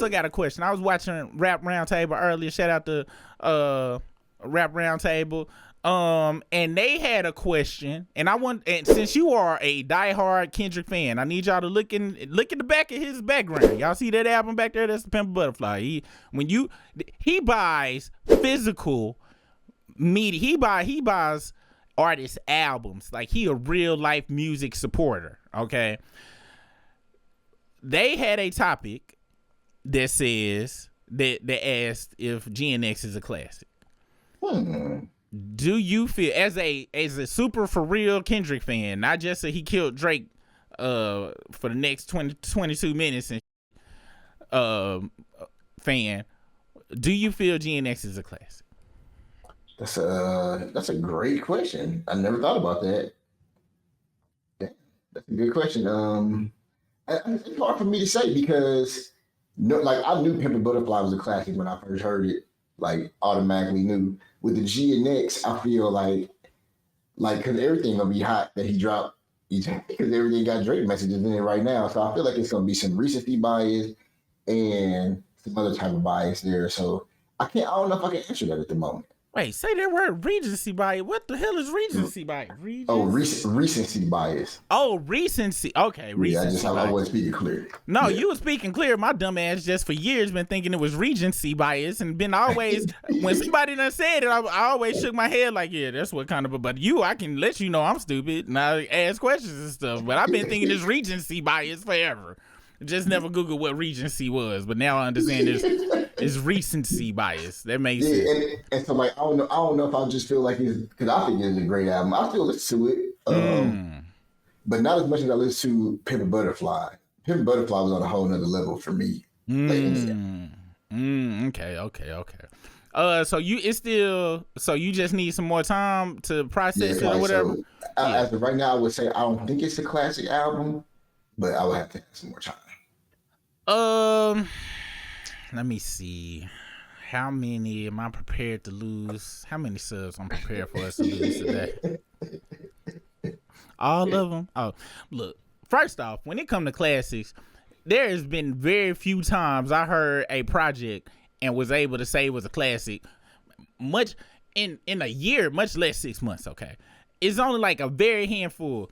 also got a question. I was watching Rap Roundtable earlier. Shout out to Rap Roundtable. And they had a question, and and since you are a diehard Kendrick fan, I need y'all to look at the back of his background. Y'all see that album back there? That's the Pimp a Butterfly. He buys physical media. He buys artist albums. Like, he a real life music supporter. Okay. They had a topic that says that asked if GNX is a classic. Do you feel, as a super for real Kendrick fan, not just that he killed Drake for the next 22 minutes and fan, do you feel GNX is a classic? That's a great question. I never thought about that. That's a good question. It's hard for me to say because I knew Pimp a Butterfly was a classic when I first heard it. Like, automatically knew. With the GNX, I feel like because everything gonna be hot that he dropped, because everything got Drake messages in it right now. So I feel like it's gonna be some recency bias and some other type of bias there. So I don't know if I can answer that at the moment. Wait, say that word, recency bias. What the hell is recency bias? Recency bias. Oh, recency. Okay, recency bias. I wasn't speaking clear. No, you were speaking clear. My dumb ass just for years been thinking it was regency bias, and been always, when somebody done said it, I always shook my head like, yeah, that's what kind of, but I can let you know I'm stupid, and I ask questions and stuff, but I've been thinking it's regency bias forever. Just never Googled what regency was, but now I understand it's recency bias. That makes sense. And so, like, I don't know if I just feel like it's, because I think it's a great album. I still listen to it, but not as much as I listen to Pimp a Butterfly. Pimp a Butterfly was on a whole nother level for me. Okay. So you just need some more time to process it or whatever. So, as of right now, I would say I don't think it's a classic album, but I would have to have some more time. Let me see. How many am I prepared to lose? How many subs I'm prepared for us to lose today? All of them? Oh, look. First off, when it comes to classics, there has been very few times I heard a project and was able to say it was a classic. Much in a year, much less 6 months. Okay, it's only like a very handful.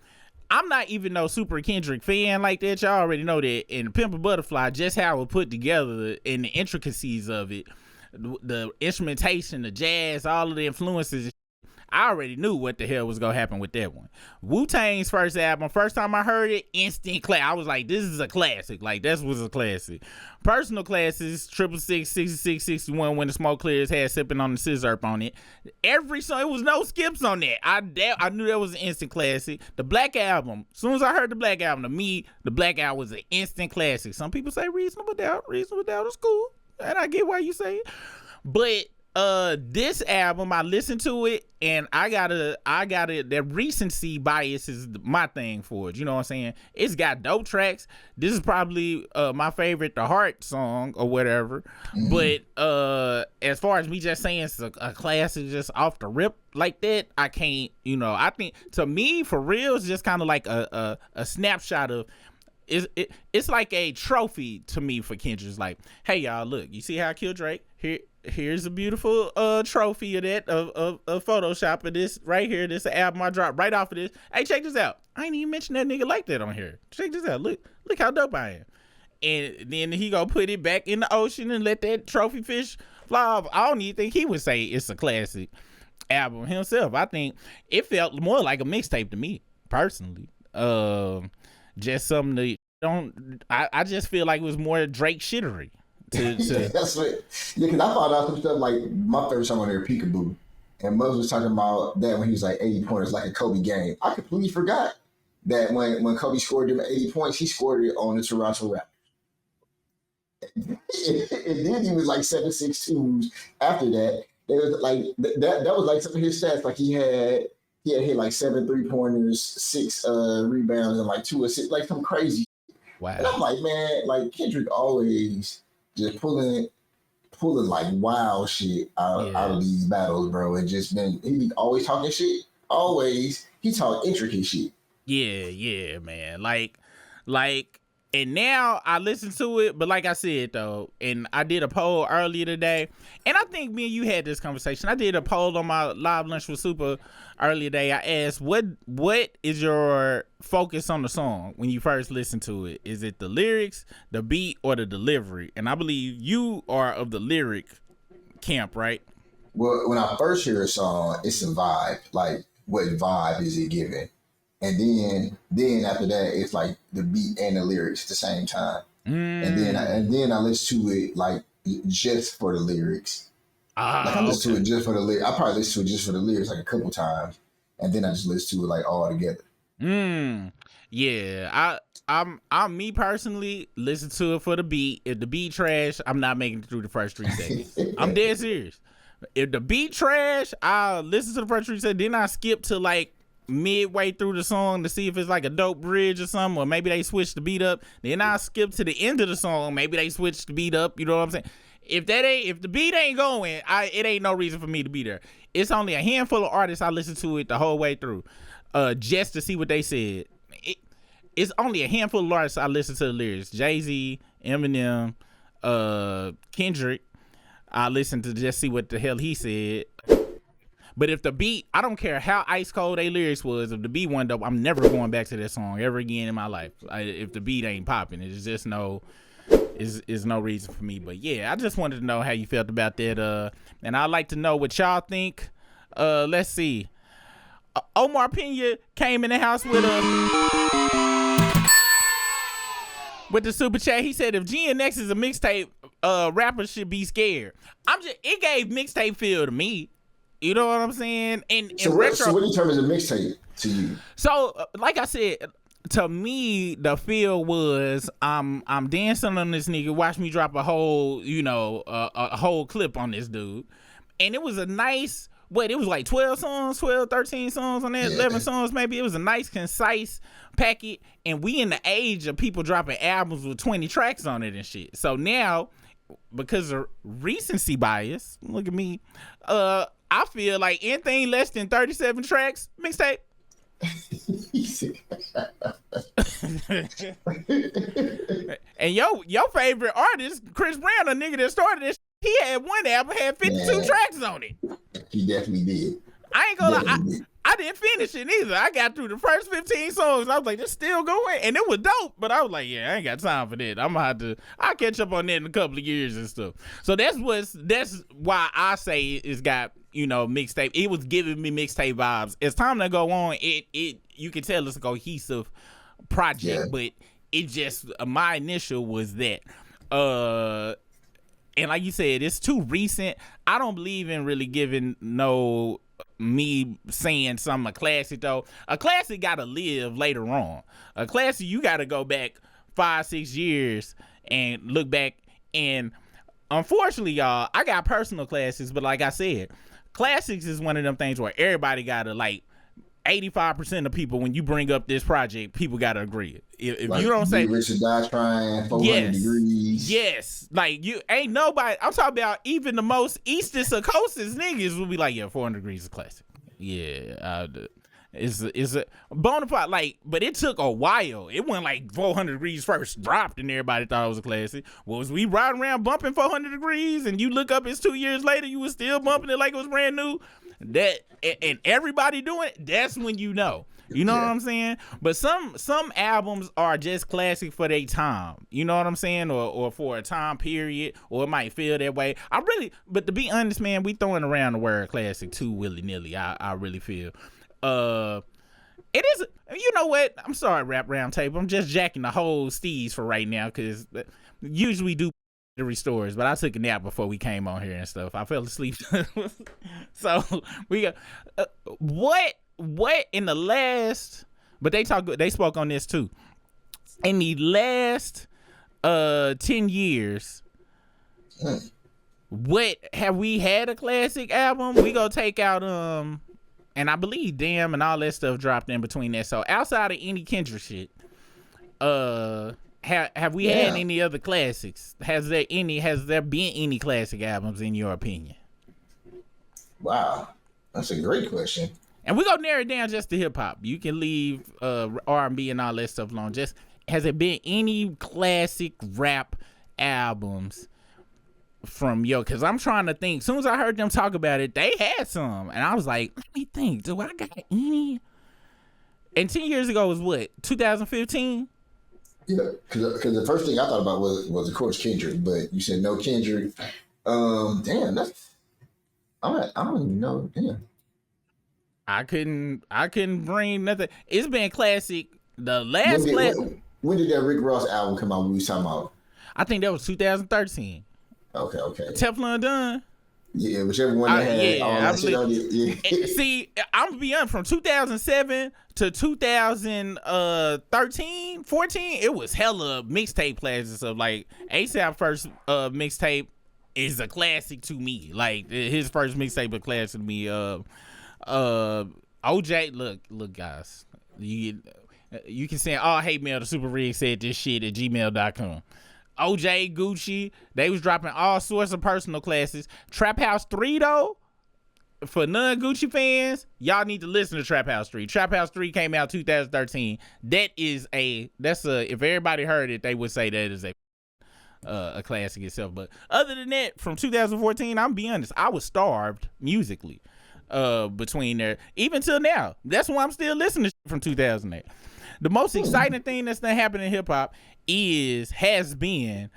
I'm not even no super Kendrick fan like that. Y'all already know that. And Pimp a Butterfly, just how it was put together and the intricacies of it, the instrumentation, the jazz, all of the influences, I already knew what the hell was gonna happen with that one. Wu-Tang's first album, first time I heard it, instant classic. I was like, this is a classic. Like, this was a classic. Personal classics, 666, 66, 61, When the Smoke Clears, had Sipping on the Scissor on it. Every song, it was no skips on that. I knew that was an instant classic. The Black Album, as soon as I heard the Black Album, to me, the Black Album was an instant classic. Some people say Reasonable Doubt is cool, and I get why you say it. But this album, I listened to it, and I gotta that recency bias is my thing for it. You know what I'm saying? It's got dope tracks. This is probably my favorite, the Heart song or whatever. But as far as me just saying it's a classic just off the rip like that, I can't. I think, to me, for real, it's just kind of like a snapshot of. It's like a trophy to me for Kendrick. It's like, hey y'all, look, you see how I killed Drake? Here's a beautiful trophy of that of Photoshop of this right here. This album I dropped right off of this. Hey, check this out. I ain't even mentioned that nigga like that on here. Check this out. Look how dope I am. And then he gonna put it back in the ocean and let that trophy fish fly off. I don't even think he would say it's a classic album himself. I think it felt more like a mixtape to me personally. Just something to I just feel like it was more Drake shittery. That's what. Yeah, because I found out some stuff like my favorite song on there, Peekaboo, and Muzz was talking about that when he was like 80 pointers, like a Kobe game. I completely forgot that when Kobe scored them 80 points, he scored it on the Toronto Raptors. And then he was like 7-6-2s after that. They was like that was like some of his stats. Like he had hit like 7 3-pointers, 6 rebounds, and like 2 assists, like some crazy. Wow. And I'm like, man, like Kendrick always just pulling like wild shit out of these battles, bro. And just been, he always talking shit. Always, he talk intricate shit. Yeah, man. Like And now I listen to it, but like I said though, and I did a poll earlier today, and I think me and you had this conversation. I did a poll on my live lunch with Super earlier today. I asked, what is your focus on the song when you first listen to it? Is it the lyrics, the beat, or the delivery? And I believe you are of the lyric camp, right? Well, when I first hear a song, it's a vibe. Like, what vibe is it giving? And then after that, it's like the beat and the lyrics at the same time. And then I listen to it like just for the lyrics. Like I listen to it just for the lyrics. I probably listen to it just for the lyrics like a couple times, and then I just listen to it like all together. Yeah, I'm me personally listen to it for the beat. If the beat trash, I'm not making it through the first 3 seconds. I'm dead serious. If the beat trash, I'll listen to the first 3 seconds. Then I skip to like midway through the song to see if it's like a dope bridge or something, or maybe they switch the beat up. Then I skip to the end of the song. Maybe they switch the beat up. You know what I'm saying? If the beat ain't going, it ain't no reason for me to be there. It's only a handful of artists I listen to it the whole way through, just to see what they said. It's only a handful of artists I listen to the lyrics. Jay-Z, Eminem, Kendrick. I listen to just see what the hell he said. But if the beat, I don't care how ice cold they lyrics was, if the beat wasn't dope, I'm never going back to that song ever again in my life. If the beat ain't popping, it's just no reason for me. But yeah, I just wanted to know how you felt about that. And I'd like to know what y'all think. Let's see. Omar Pena came in the house with the super chat. He said if GNX is a mixtape, rappers should be scared. It gave mixtape feel to me. You know what I'm saying? So what do you term as a mixtape to you? So, like I said, to me, the feel was I'm dancing on this nigga. Watch me drop a whole, a whole clip on this dude, and it was a nice. It was like 12 songs, 12, 13 songs on that, 11 songs maybe. It was a nice, concise packet, and we in the age of people dropping albums with 20 tracks on it and shit. So now, because of recency bias, look at me, I feel like anything less than 37 tracks, mixtape. And your favorite artist, Chris Brown, a nigga that started this, he had one album, had 52 tracks on it. He definitely did. I ain't gonna lie, I didn't finish it either. I got through the first 15 songs. I was like, this still going, and it was dope. But I was like, yeah, I ain't got time for that. I'll catch up on that in a couple of years and stuff. So that's why I say it's got, mixtape. It was giving me mixtape vibes. As time to go on, you can tell it's a cohesive project, but it just my initial was that. And like you said, it's too recent. I don't believe in really giving me saying something a classic though. A classic gotta live later on. A classic, you gotta go back 5-6 years and look back. And unfortunately, y'all, I got personal classics, but like I said, classics is one of them things where everybody gotta 85% of people, when you bring up this project, people gotta agree. If you don't say Richard Die Trying, 400 degrees. Yes. Like you ain't nobody. I'm talking about even the most Eastern or coasters niggas will be like, yeah, 400 degrees is a classic. Yeah. It's a bona fide, but it took a while. It wasn't like 400 degrees first dropped and everybody thought it was a classic. Was we riding around bumping 400 degrees and you look up it's 2 years later, you was still bumping it like it was brand new? That and everybody doing it, that's when you know. You know what I'm saying? But some albums are just classic for their time. You know what I'm saying? Or for a time period, or it might feel that way. But to be honest, man, we throwing around the word classic too willy-nilly. I really feel. It is, you know what? I'm sorry, Rap Roundtable. I'm just jacking the whole steez for right now, because usually we do the restores, but I took a nap before we came on here and stuff. I fell asleep. So we got what in the last, but they spoke on this too. In the last 10 years, what have we had a classic album? We gonna take out and I believe Damn and all that stuff dropped in between that. So outside of any Kendrick shit, have we had any other classics? Has there been any classic albums in your opinion? Wow, that's a great question. And we gonna narrow it down just to hip hop. You can leave R&B and all that stuff alone. Just has there been any classic rap albums from yo? Because I'm trying to think. As soon as I heard them talk about it, they had some, and I was like, let me think. Do I got any? And 10 years ago was what? 2015. Yeah, because the first thing I thought about was of course Kendrick, but you said no Kendrick. Damn, that's I don't even know. Damn, I couldn't bring nothing. It's been classic. The when last did, class, when did that Rick Ross album come out? We was talking about. I think that was 2013. Okay. Teflon Don. Yeah, whichever one they had all that shit on it. Yeah. See, I'm gonna be honest, from 2007 to 2013, 14, it was hella mixtape classes and stuff. Like ASAP first mixtape is a classic to me. Like his first mixtape a classic to me. OJ, look guys, you can send all hate mail to Super Rig said this shit at gmail.com. OJ, Gucci, they was dropping all sorts of personal classes. Trap House 3 though, for non-Gucci fans, y'all need to listen to Trap House 3. Trap House 3 came out 2013. That's a if everybody heard it, they would say that is a classic itself. But other than that, from 2014, I'm be honest, I was starved musically between there, even till now. That's why I'm still listening to shit from 2008. The most exciting thing that's gonna happen in hip hop has been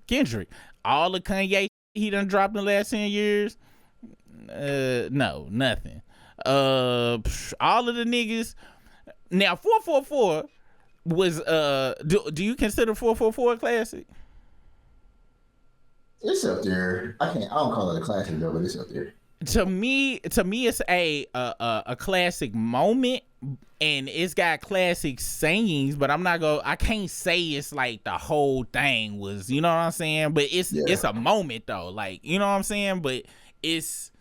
Kendrick. All the Kanye he done dropped in the last 10 years. No, nothing. All of the niggas. Now 444 was do you consider 444 a classic? It's up there. I don't call it a classic though, but it's up there. To me, it's a classic moment, and it's got classic sayings. But I can't say it's like the whole thing was, you know what I'm saying? But it's a moment though, like, you know what I'm saying? But it's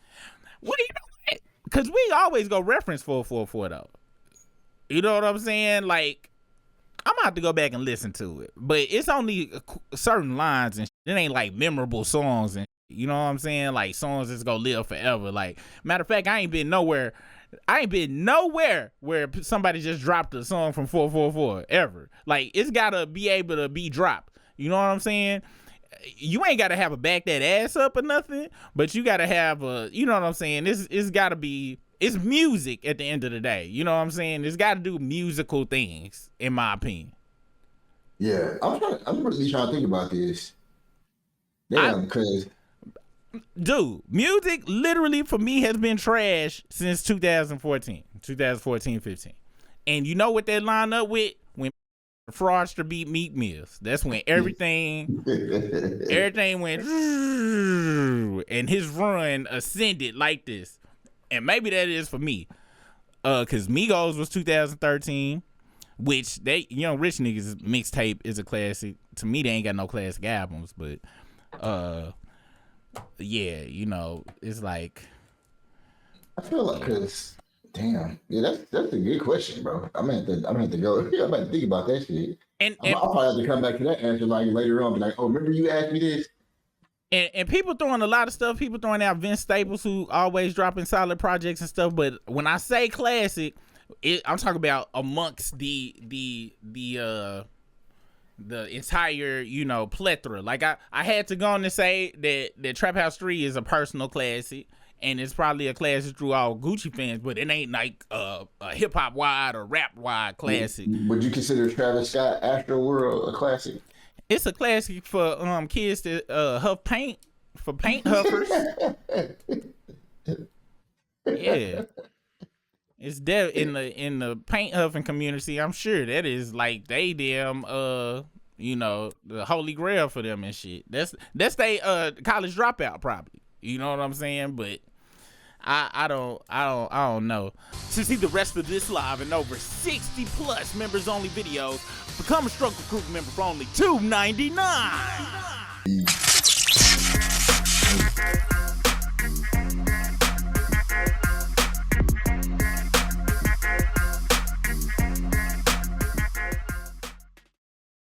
because we always go reference 444 though. You know what I'm saying? Like, I'm gonna have to go back and listen to it, but it's only certain lines and it ain't like memorable songs and. You know what I'm saying? Like songs that's gonna live forever. Like, matter of fact, I ain't been nowhere where somebody just dropped a song from 444 ever. Like, it's gotta be able to be dropped. You know what I'm saying? You ain't gotta have a back that ass up or nothing, but you gotta have a, you know what I'm saying? It's gotta be, it's music at the end of the day. You know what I'm saying? It's gotta do musical things, in my opinion. Yeah, I'm really trying to think about this. Damn, because dude, music literally for me has been trash since 2014, 15. And you know what that lined up with? When Fraudster beat Meek Mills. That's when everything went and his run ascended like this. And maybe that is for me. Cause Migos was 2013, which they, Rich Niggas mixtape is a classic. To me, they ain't got no classic albums, but yeah, it's like, I feel like, cause damn, yeah, that's a good question, bro. I'm gonna have to go. I'm gonna have to think about that shit. And I'll probably have to come back to that answer like later on. Be like, oh, remember you asked me this? And people throwing a lot of stuff. People throwing out Vince Staples, who always dropping solid projects and stuff. But when I say classic, I'm talking about amongst the entire, plethora. Like I had to go on and say that Trap House 3 is a personal classic, and it's probably a classic through all Gucci fans, but it ain't like a hip hop wide or rap wide classic. Would you consider Travis Scott Astro World a classic? It's a classic for kids that huff paint, for paint huffers. Yeah. It's in the paint huffing community. I'm sure that is like they damn the holy grail for them and shit. That's they college dropout probably. You know what I'm saying? But I don't know. To see the rest of this live and over 60 plus members only videos, become a Struggle Group member for only $2.99.